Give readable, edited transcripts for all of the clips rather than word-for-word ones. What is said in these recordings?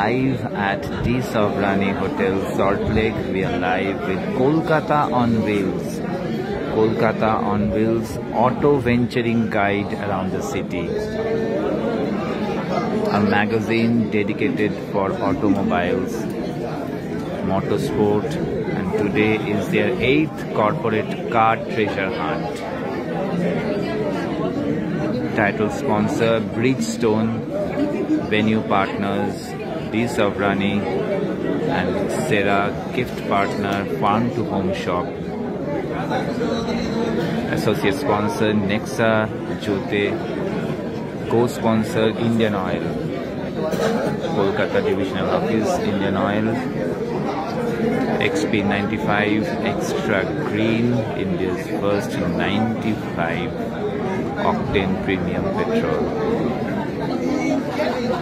Live at the Savrani Hotel, Salt Lake. We are live with Kolkata on Wheels. Kolkata on Wheels, auto venturing guide around the city. A magazine dedicated for automobiles, motorsport, and today is their 8th corporate car treasure hunt. Title sponsor Bridgestone, venue partners the Savrani and Sera, gift partner Farm to Home Shop, associate sponsor Nexa Jyote, co-sponsor Indian Oil, Kolkata Divisional Office Indian Oil, XP95 Extra Green, India's first 95 octane premium petrol.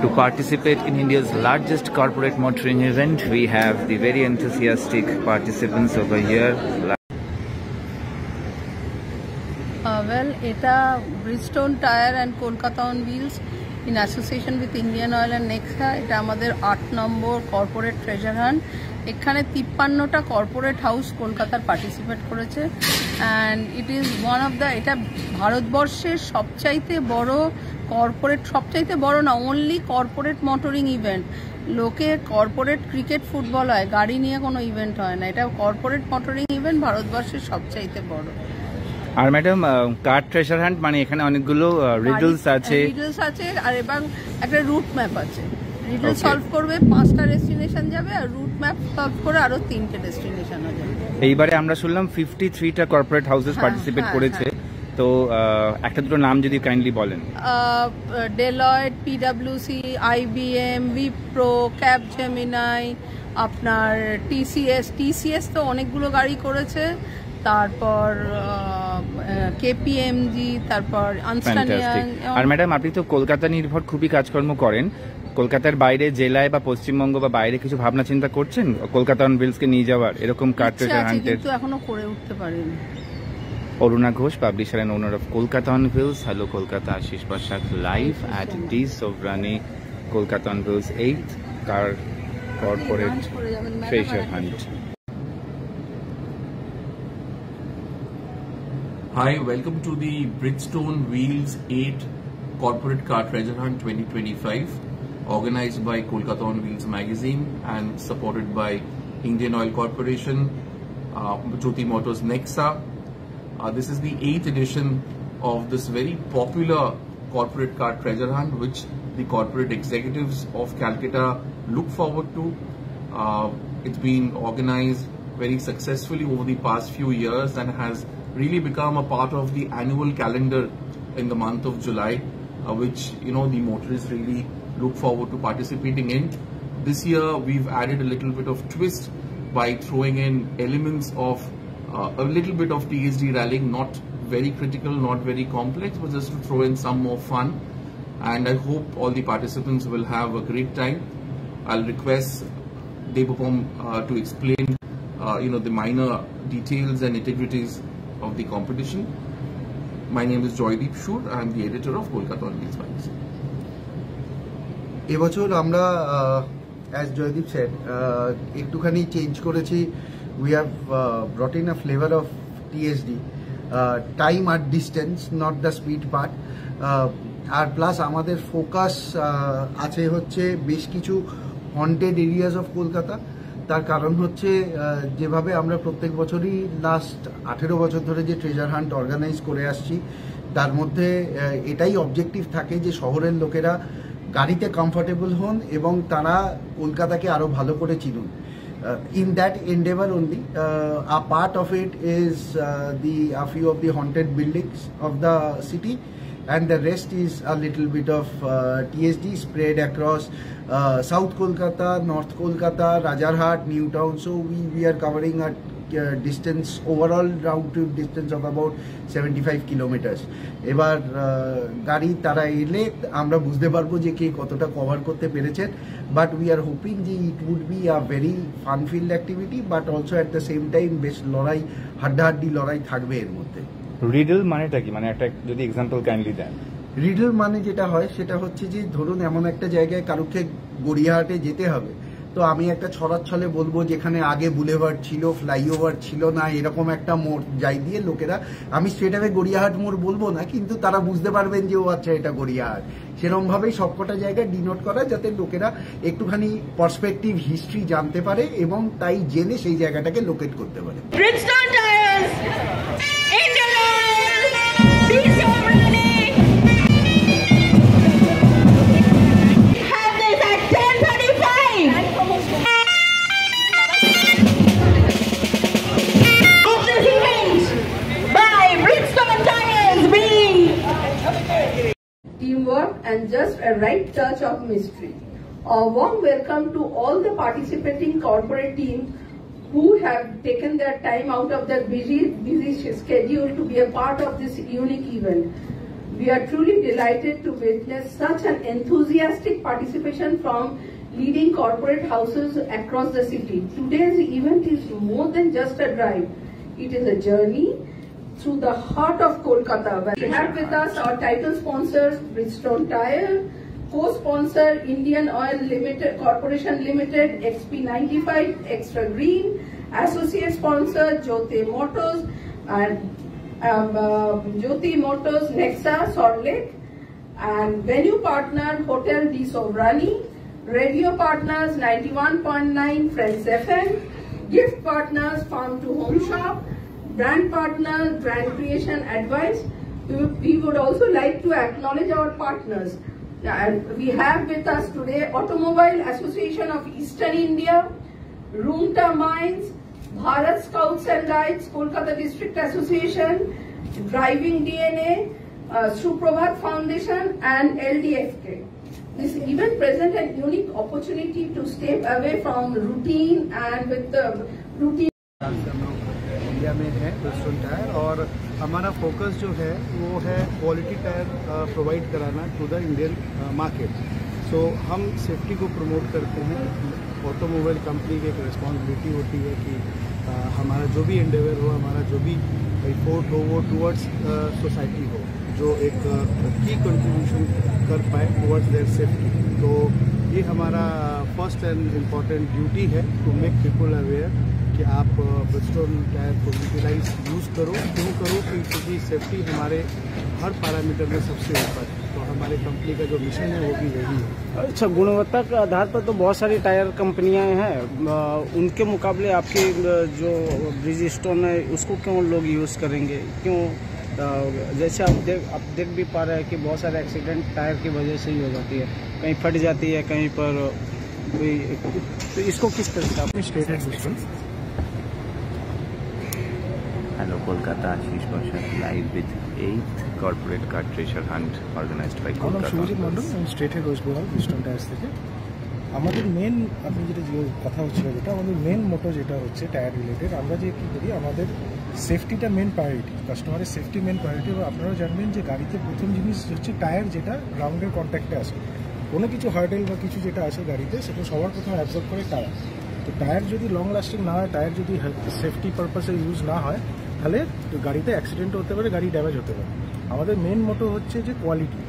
To participate in India's largest corporate motoring event, we have the very enthusiastic participants over here. Well, এটা Bridgestone Tire and Kolkata on Wheels in association with Indian Oil and Nexa, এটা আমাদের 8 নম্বর corporate treasure hunt. এখানে 53টা corporate house কলকাতার participate করেছে and it is one of the, এটা ভারতবর্ষের সবচাইতে বড় কর্পোরেট, সবচাইতে বড় না, অনলি কর্পোরেট মোটরিং ইভেন্ট। লোকে কর্পোরেট ক্রিকেট ফুটবল হয়, গাড়ি নিয়ে কোনো ইভেন্ট হয় না, এটা কর্পোরেট মোটরিং ইভেন্ট, ভারতবর্ষের সবচাইতে বড়। আর ম্যাডাম, কার ট্রেজার হান্ট মানে এখানে অনেকগুলো রিডলস আছে আর এবং একটা রুট ম্যাপ আছে। রিডল সলভ করবে 5টা ডেস্টিনেশন যাবে, আর রুট ম্যাপ সলভ করে আরো 3টে ডেস্টিনেশন যাবে। এইবারে আমরা শুনলাম 53টা কর্পোরেট হাউসেস পার্টিসিপেট করেছে, তো একটা দুটো নাম যদি কাইন্ডলি বলেন। ডেলয়েট, পিডব্লিউসি, আইবিএম, উইপ্রো, ক্যাপজেমিনাই, আপনার টিসিএস তো অনেকগুলো গাড়ি করেছে, তারপর কেপিএমজি, তারপর আনস্টানিয়াং। আর ম্যাডাম, আপনি তো কলকাতা নির্ভর খুবই কাজকর্ম করেন, কলকাতার বাইরে জেলায় বা পশ্চিমবঙ্গ বা বাইরে কিছু ভাবনা চিন্তা করছেন কলকাতা অন হুইলস কে নিয়ে যাওয়ার, এরকম কার ট্রেজার হান্টের? কিন্তু এখনো করে উঠতে পারিনি। Aruna Ghosh, publisher and owner of Kolkata on Wheels. Hello Kolkata, Ashish Bashak live at the Savrani Kolkata on Wheels 8th car corporate treasure hunt. Hi, welcome to the Bridgestone Wheels 8 Corporate Car Treasure Hunt 2025, organized by Kolkata on Wheels magazine and supported by Indian Oil Corporation, Jyoti Motors Nexa. This is the 8th edition of this very popular corporate car treasure hunt, which the corporate executives of Calcutta look forward to. It's been organized very successfully over the past few years and has really become a part of the annual calendar in the month of July, which the motorists really look forward to participating in. This year we've added a little bit of twist by throwing in elements of a little bit of TSD rallying, not very critical, not very complex, but just to throw in some more fun. And I hope all the participants will have a great time. I'll request Debapom to explain the minor details and nitty-gritties of the competition. My name is Joydeep Shur. I am the editor of Kolkata on Wheels magazine. এবছর আমরা as Joydeep said একটুখানি change করেছি. We have brought in a flavor of TSD, time at distance, not the speed part. আর plus আমাদের focus আছে হচ্ছে বেশ কিছু হন্টেড এরিয়াস অফ কলকাতা। তার কারণ হচ্ছে যেভাবে আমরা প্রত্যেক বছরই লাস্ট 18 বছর ধরে যে ট্রেজার হান্ট অর্গানাইজ করে আসছি, তার মধ্যে এটাই অবজেক্টিভ থাকে যে শহরের লোকেরা গাড়িতে কমফোর্টেবল হন এবং তারা কলকাতাকে আরো ভালো করে চিনুন। In that endeavor only, a part of it is a few of the haunted buildings of the city, and the rest is a little bit of TSD spread across South Kolkata, North Kolkata, Rajarhat, New Town. So we are covering a distance, overall round trip distance of about 75 kilometers. এবার গাড়ি তারা এলে আমরা বুঝতে পারবো যে কে কতটা cover করতে পেরেছেন, বাট উই আর হোপিং যে it would be a very fun field activity, but also at the same time বেশ লড়াই, হাড্ডাহাড্ডি লড়াই থাকবে এর মধ্যে। রিডল মানেটা কি, মানে একটা যদি এক্সাম্পল কাইন্ডলি দেন। রিডল মানে যেটা হয় সেটা হচ্ছে যে ধরুন এমন একটা জায়গায় কারুকে গড়িয়াহাটে যেতে হবে, তো আমি একটা ছড়াচ্ছলে বলবো যেখানে আগে বুলেভার্ড ছিল, ফ্লাইওভার ছিল না, এরকম একটা মোড় যাই দিয়ে লোকেরা, আমি স্ট্রেটআওয়ে গড়িয়াহাট মোড় বলবো না, কিন্তু তারা বুঝতে পারবেন যে ও আচ্ছা এটা গড়িয়াহাট। সেরকম ভাবেই সবকটা জায়গায় ডিনোট করা, যাতে লোকেরা একটুখানি পার্সপেক্টিভ হিস্ট্রি জানতে পারে এবং তাই জেনে সেই জায়গাটাকে লোকেট করতে পারে। Bridgestone Tires, Indian Oil, BC Omrani. Have this at 10:35. Of this event by Bridgestone Tires being teamwork and just a right touch of mystery. A warm welcome to all the participating corporate teams who have taken their time out of their busy schedule to be a part of this unique event. We are truly delighted to witness such an enthusiastic participation from leading corporate houses across the city. Today's event is more than just a drive. It is a journey through the heart of Kolkata. We have with us our title sponsors, Bridgestone Tire, co-sponsor Indian Oil Limited Corporation Limited, XP95 Extra Green, associate sponsor Jyoti Motors and Jyoti Motors Nexa Salt Lake, and venue partner Hotel D Sovrani, radio partners 91.9 Friends FM, gift partners Farm to Home Shop, brand partner Brand Creation Advice. We would also like to acknowledge our partners. And we have with us today Automobile Association of Eastern India, Roonta Mines, Bharat Scouts and Guides, Kolkata District Association, Driving DNA, Suprabhat Foundation and LDFK. This event presents a unique opportunity to step away from routine and with the routine. India में है Bridgestone tyre, और हमारा focus जो है वो है quality tyre provide कराना to the Indian market. सो हम सेफ्टी को प्रमोट करते हैं। ऑटोमोबाइल कंपनी की एक रिस्पॉन्सिबिलिटी होती है कि हमारा जो भी एंडेवर हो, हमारा जो भी एफर्ट हो, वो टुवर्ड्स सोसाइटी हो, जो एक की कंट्रीब्यूशन कर पाए टुवर्ड्स देयर सेफ्टी। तो ये हमारा फर्स्ट एंड इम्पॉर्टेंट ड्यूटी है टू मेक पीपल अवेयर कि आप ब्रिजस्टोन टायर को यूटिलाइज यूज़ करो। क्यों करो? क्योंकि सेफ्टी हमारे हर पैरामीटर में सबसे ऊपर है। तो हमारे कंपनी का जो मिशन है वो भी वही है। अच्छा, गुणवत्ता के आधार पर तो बहुत सारी टायर कंपनियां हैं, उनके मुकाबले आपकी जो ब्रिजस्टोन है उसको क्यों लोग यूज़ करेंगे? क्यों? जैसे आप देख भी पा रहे हैं कि बहुत सारे एक्सीडेंट टायर की वजह से ही हो जाती है, कहीं फट जाती है, कहीं पर कोई, तो इसको किस तरह से आप stated Bridgestone. Hello Kolkata, Ashish Bashar, live with 8th Corporate Car Treasure Hunt organized by Kolkata. Shubhajit Mondal, আমি state head West Bengal Bridgestone tyres থেকে। আমাদের মেন, আপনি যেটা কথা হচ্ছিল, যেটা আমাদের মেন মোটো যেটা হচ্ছে টায়ার রিলেটেড, আমরা যে কী করি, আমাদের সেফটিটা মেন প্রায়োরিটি, কাস্টমারের সেফটি মেন প্রায়োরিটি। এবং আপনারাও জানবেন যে গাড়িতে প্রথম জিনিস হচ্ছে টায়ার, যেটা গ্রাউন্ডের কন্ট্যাক্টে আসে। কোনো কিছু হার্ডেল বা কিছু যেটা আসে গাড়িতে, সেটা সবার প্রথমে অ্যাবজর্ব করে টায়ার। তো টায়ার যদি লং লাস্টিং না হয়, টায়ার যদি সেফটি পারপাসে ইউজ না হয়, তাহলে গাড়িতে অ্যাক্সিডেন্ট হতে পারে, গাড়ি ড্যামেজ হতে পারে। আমাদের মেন মোটো হচ্ছে যে কোয়ালিটি,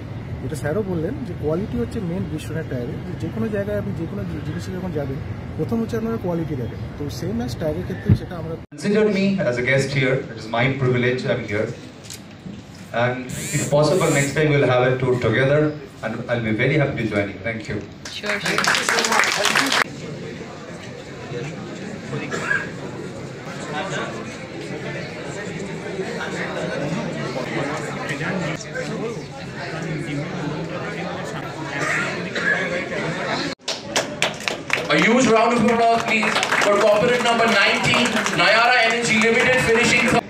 যেটা স্যারও বললেন যে কোয়ালিটি হচ্ছে মেন ব্রিজস্টোনের টায়ারে। যে কোনো জায়গায় আপনি যে কোনো জিনিসে যখন যাবেন, প্রথম হচ্ছে আপনারা কোয়ালিটি দেখেন। তো সেম অ্যাজ টায়ারের ক্ষেত্রে সেটা আমরা। Consider me as a guest here. It is my privilege I'm here. And if possible, next time we'll have a tour together, and I'll be very happy to join you. Thank you. Sure. A huge round of applause, please, for corporate number 19, Nayara Energy Limited, finishing third.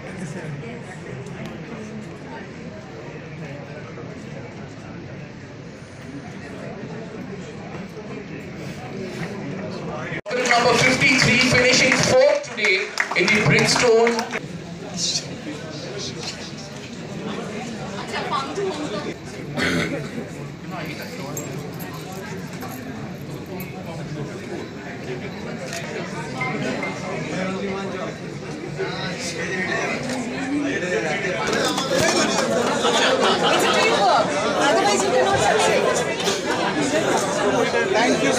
Corporate number 53, finishing fourth today in the Bridgestone. It's a teamwork. Thank you.